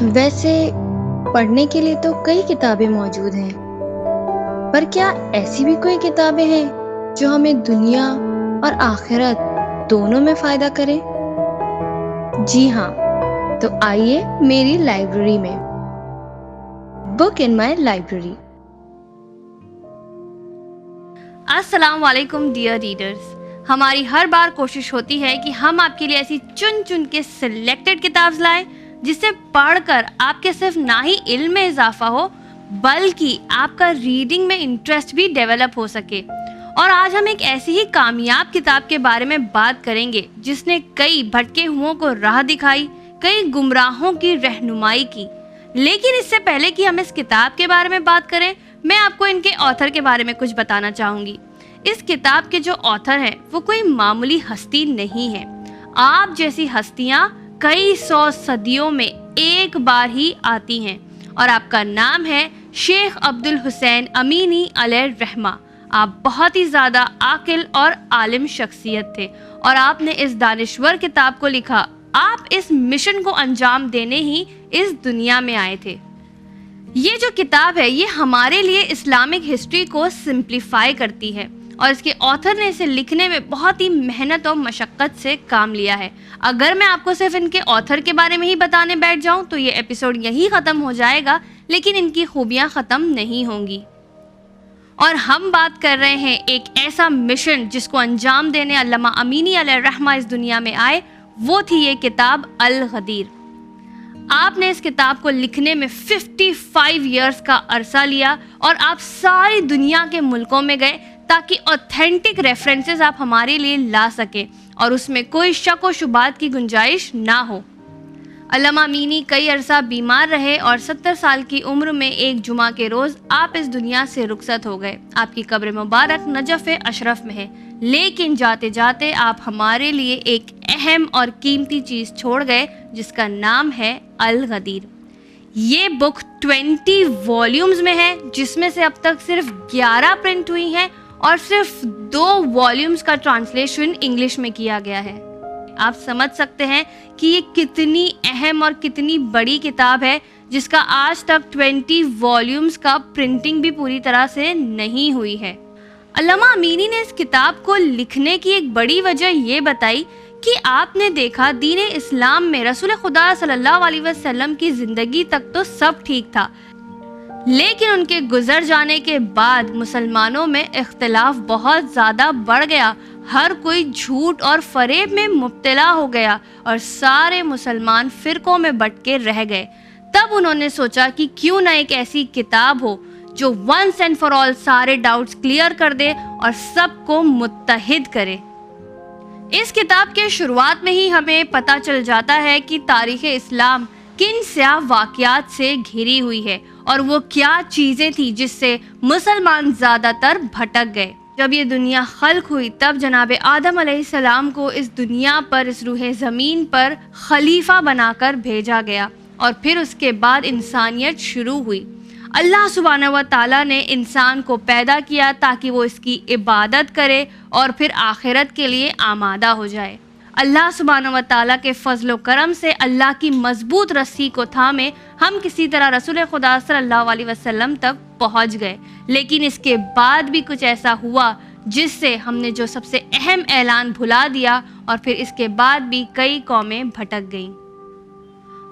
ویسے پڑھنے کے لیے تو کئی کتابیں موجود ہیں، پر کیا ایسی بھی کوئی کتابیں ہیں جو ہمیں دنیا اور آخرت دونوں میں فائدہ کرے؟ جی ہاں، تو آئیے میری لائبریری میں، بک ان مائی لائبریری۔ السلام علیکم ڈیئر ریڈرز، ہماری ہر بار کوشش ہوتی ہے کہ ہم آپ کے لیے ایسی چن کے سلیکٹڈ کتاب لائیں جسے پڑھ کر آپ کے صرف نہ ہی علم میں اضافہ ہو بلکہ آپ کا ریڈنگ میں انٹرسٹ بھی ڈیولپ ہو سکے۔ اور آج ہم ایک ایسی ہی کامیاب کتاب کے بارے میں بات کریں گے جس نے کئی بھٹکے ہوئوں کو راہ دکھائی، کئی گمراہوں کی رہنمائی کی۔ لیکن اس سے پہلے کہ ہم اس کتاب کے بارے میں بات کریں، میں آپ کو ان کے آتھر کے بارے میں کچھ بتانا چاہوں گی۔ اس کتاب کے جو آتھر ہیں وہ کوئی معمولی ہستی نہیں ہے۔ آپ جیسی ہستیاں کئی 100 صدیوں میں ایک بار ہی آتی ہیں، اور آپ کا نام ہے شیخ عبدالحسین امینی علیہ الرحمہ۔ آپ بہت ہی زیادہ عاقل اور عالم شخصیت تھے، اور آپ نے اس دانشور کتاب کو لکھا۔ آپ اس مشن کو انجام دینے ہی اس دنیا میں آئے تھے۔ یہ جو کتاب ہے یہ ہمارے لیے اسلامک ہسٹری کو سمپلیفائی کرتی ہے، اور اس کے آتھر نے اسے لکھنے میں بہت ہی محنت اور مشقت سے کام لیا ہے۔ اگر میں آپ کو صرف ان کے آتھر کے بارے میں ہی بتانے بیٹھ جاؤں تو یہ ایپیسوڈ یہیں ختم ہو جائے گا، لیکن ان کی خوبیاں ختم نہیں ہوں گی۔ اور ہم بات کر رہے ہیں ایک ایسا مشن جس کو انجام دینے علامہ امینی علیہ الرحمہ اس دنیا میں آئے، وہ تھی یہ کتاب الغدیر۔ آپ نے اس کتاب کو لکھنے میں 55 ایئرز کا عرصہ لیا، اور آپ ساری دنیا کے ملکوں میں گئے تاکہ اوتھینٹک ریفرنسز آپ ہمارے لیے لا سکیں اور اس میں کوئی شک و شبہات کی گنجائش نہ ہو۔ علامہ امینی کئی عرصہ بیمار رہے، اور 70 سال کی عمر میں ایک جمعہ کے روز آپ اس دنیا سے رخصت ہو گئے۔ آپ کی قبر مبارک نجف اشرف میں ہے، لیکن جاتے جاتے آپ ہمارے لیے ایک اہم اور قیمتی چیز چھوڑ گئے جس کا نام ہے الغدیر۔ یہ بک 20 والیومز میں ہے، جس میں سے اب تک صرف 11 پرنٹ ہوئی ہیں، اور صرف 2 والیومز کا ٹرانسلیشن انگلش میں کیا گیا ہے۔ آپ سمجھ سکتے ہیں کہ یہ کتنی اہم اور کتنی بڑی کتاب ہے جس کا آج تک 20 والیومز کا پرنٹنگ بھی پوری طرح سے نہیں ہوئی ہے۔ علامہ امینی نے اس کتاب کو لکھنے کی ایک بڑی وجہ یہ بتائی کہ آپ نے دیکھا دین اسلام میں رسول خدا صلی اللہ علیہ وسلم کی زندگی تک تو سب ٹھیک تھا، لیکن ان کے گزر جانے کے بعد مسلمانوں میں اختلاف بہت زیادہ بڑھ گیا۔ ہر کوئی جھوٹ اور فریب میں مبتلا ہو گیا، اور سارے مسلمان فرقوں میں بٹ کے رہ گئے۔ تب انہوں نے سوچا کہ کیوں نہ ایک ایسی کتاب ہو جو ونس اینڈ فار آل سارے ڈاؤٹس کلیئر کر دے اور سب کو متحد کرے۔ اس کتاب کے شروعات میں ہی ہمیں پتہ چل جاتا ہے کہ تاریخ اسلام کن سیاہ واقعات سے گھری ہوئی ہے، اور وہ کیا چیزیں تھیں جس سے مسلمان زیادہ تر بھٹک گئے۔ جب یہ دنیا خلق ہوئی تب جناب آدم علیہ السلام کو اس دنیا پر، اس روح زمین پر خلیفہ بنا کر بھیجا گیا، اور پھر اس کے بعد انسانیت شروع ہوئی۔ اللہ سبحانہ و تعالیٰ نے انسان کو پیدا کیا تاکہ وہ اس کی عبادت کرے اور پھر آخرت کے لیے آمادہ ہو جائے۔ اللہ سبحانہ و تعالیٰ کے فضل و کرم سے اللہ کی مضبوط رسی کو تھامے ہم کسی طرح رسول خدا صلی اللہ علیہ وسلم تک پہنچ گئے، لیکن اس کے بعد بھی کچھ ایسا ہوا جس سے ہم نے جو سب سے اہم اعلان بھلا دیا، اور پھر اس کے بعد بھی کئی قومیں بھٹک گئیں۔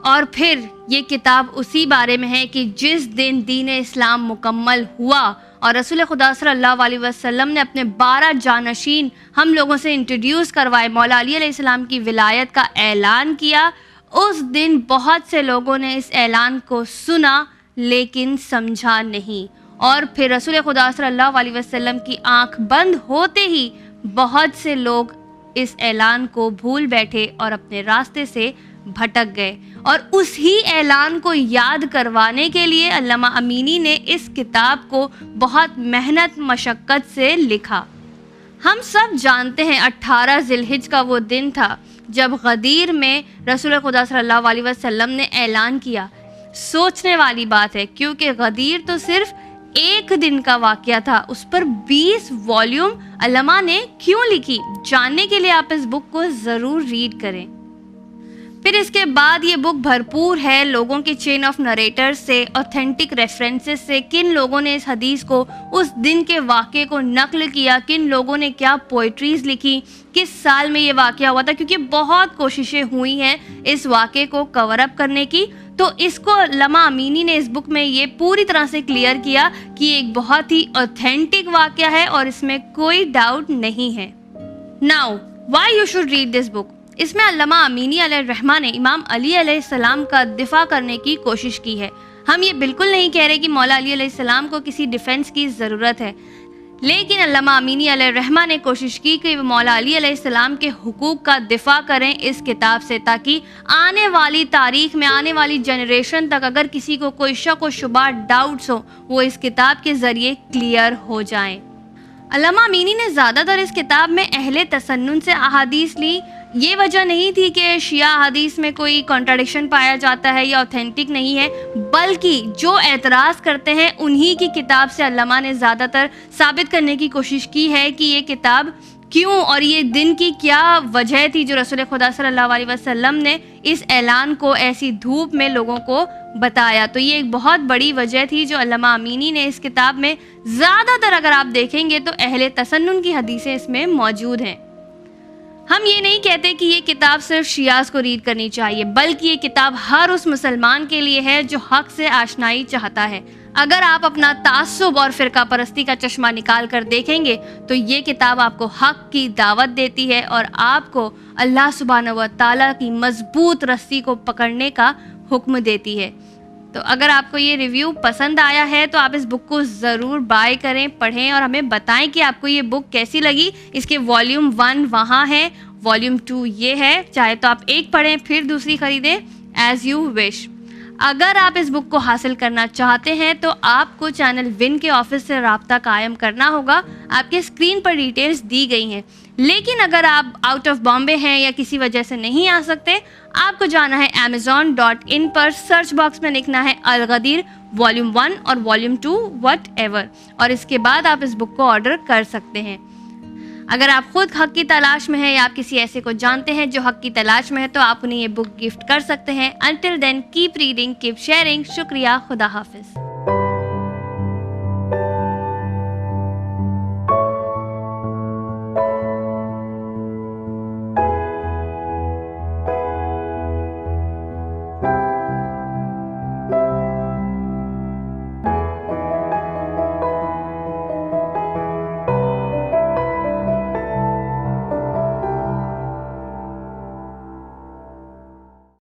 اور پھر یہ کتاب اسی بارے میں ہے کہ جس دن دین اسلام مکمل ہوا اور رسول خدا صلی اللہ علیہ وسلم نے اپنے 12 جانشین ہم لوگوں سے انٹروڈیوس کروائے، مولا علی علیہ السلام کی ولایت کا اعلان کیا، اس دن بہت سے لوگوں نے اس اعلان کو سنا لیکن سمجھا نہیں، اور پھر رسول خدا صلی اللہ علیہ وسلم کی آنکھ بند ہوتے ہی بہت سے لوگ اس اعلان کو بھول بیٹھے اور اپنے راستے سے بھٹک گئے۔ اور اسی اعلان کو یاد کروانے کے لیے علامہ امینی نے اس کتاب کو بہت محنت مشقت سے لکھا۔ ہم سب جانتے ہیں 18 ذی الحجہ کا وہ دن تھا جب غدیر میں رسول خدا صلی اللہ علیہ وسلم نے اعلان کیا۔ سوچنے والی بات ہے، کیونکہ غدیر تو صرف ایک دن کا واقعہ تھا، اس پر 20 والیوم علماء نے کیوں لکھی؟ جاننے کے لیے آپ اس بک کو ضرور ریڈ کریں۔ پھر اس کے بعد یہ بک بھرپور ہے لوگوں کے چین آف نریٹر سے، اوتھینٹک ریفرنسز سے، کن لوگوں نے اس حدیث کو، اس دن کے واقعے کو نقل کیا، کن لوگوں نے کیا پوئٹریز لکھی، کس سال میں یہ واقعہ ہوا تھا، کیونکہ بہت کوششیں ہوئی ہیں اس واقعے کو کور اپ کرنے کی. تو اس کو علامہ امینی نے اس بک میں یہ پوری طرح سے کلیئر کیا کہ یہ ایک بہت ہی اوتھینٹک واقعہ ہے اور اس میں کوئی ڈاؤٹ نہیں ہے. Now why you should read this book. اس میں علامہ امینی علیہ الرحمہ نے امام علی علیہ السلام کا دفاع کرنے کی کوشش کی ہے. ہم یہ بالکل نہیں کہہ رہے کہ مولا علی علیہ السلام کو کسی ڈیفنس کی ضرورت ہے، لیکن علامہ امینی علیہ الرحمہ نے کوشش کی کہ وہ مولا علی علیہ السلام کے حقوق کا دفاع کریں اس کتاب سے، تاکہ آنے والی تاریخ میں، آنے والی جنریشن تک اگر کسی کو کوئی شک و شبہ، ڈاؤٹس ہو، وہ اس کتاب کے ذریعے کلیئر ہو جائیں. علامہ امینی نے زیادہ تر اس کتاب میں اہل تسنن سے احادیث لی. یہ وجہ نہیں تھی کہ شیعہ حدیث میں کوئی کنٹراڈکشن پایا جاتا ہے یا اوتھینٹک نہیں ہے، بلکہ جو اعتراض کرتے ہیں انہی کی کتاب سے علامہ نے زیادہ تر ثابت کرنے کی کوشش کی ہے کہ یہ کتاب کیوں اور یہ دن کی کیا وجہ تھی جو رسول خدا صلی اللہ علیہ وسلم نے اس اعلان کو ایسی دھوپ میں لوگوں کو بتایا. تو یہ ایک بہت بڑی وجہ تھی جو علامہ امینی نے اس کتاب میں زیادہ تر، اگر آپ دیکھیں گے تو اہل تسنن کی حدیثیں اس میں موجود ہیں. ہم یہ نہیں کہتے کہ یہ کتاب صرف شیعہ کو ریڈ کرنی چاہیے، بلکہ یہ کتاب ہر اس مسلمان کے لیے ہے جو حق سے آشنائی چاہتا ہے. اگر آپ اپنا تعصب اور فرقہ پرستی کا چشمہ نکال کر دیکھیں گے تو یہ کتاب آپ کو حق کی دعوت دیتی ہے اور آپ کو اللہ سبحانہ و تعالیٰ کی مضبوط رسی کو پکڑنے کا حکم دیتی ہے. تو اگر آپ کو یہ ریویو پسند آیا ہے تو آپ اس بک کو ضرور بائی کریں، پڑھیں اور ہمیں بتائیں کہ آپ کو یہ بک کیسی لگی. اس کے والیوم 1 وہاں ہے، والیوم 2 یہ ہے، چاہے تو آپ ایک پڑھیں پھر دوسری خریدیں، ایز یو وش. اگر آپ اس بک کو حاصل کرنا چاہتے ہیں تو آپ کو چینل ون کے آفس سے رابطہ قائم کرنا ہوگا. آپ کے اسکرین پر ڈیٹیلز دی گئی ہیں. لیکن اگر آپ آؤٹ آف بامبے ہیں یا کسی وجہ سے نہیں آ سکتے، آپ کو جانا ہے amazon.in پر، سرچ باکس میں لکھنا ہے الغدیر والیوم 1 اور والیوم 2 وٹ ایور، اور اس کے بعد آپ اس بک کو آرڈر کر سکتے ہیں. اگر آپ خود حق کی تلاش میں ہیں یا آپ کسی ایسے کو جانتے ہیں جو حق کی تلاش میں ہے تو آپ انہیں یہ بک گفٹ کر سکتے ہیں. Until then keep reading, keep sharing. شکریہ، خدا حافظ.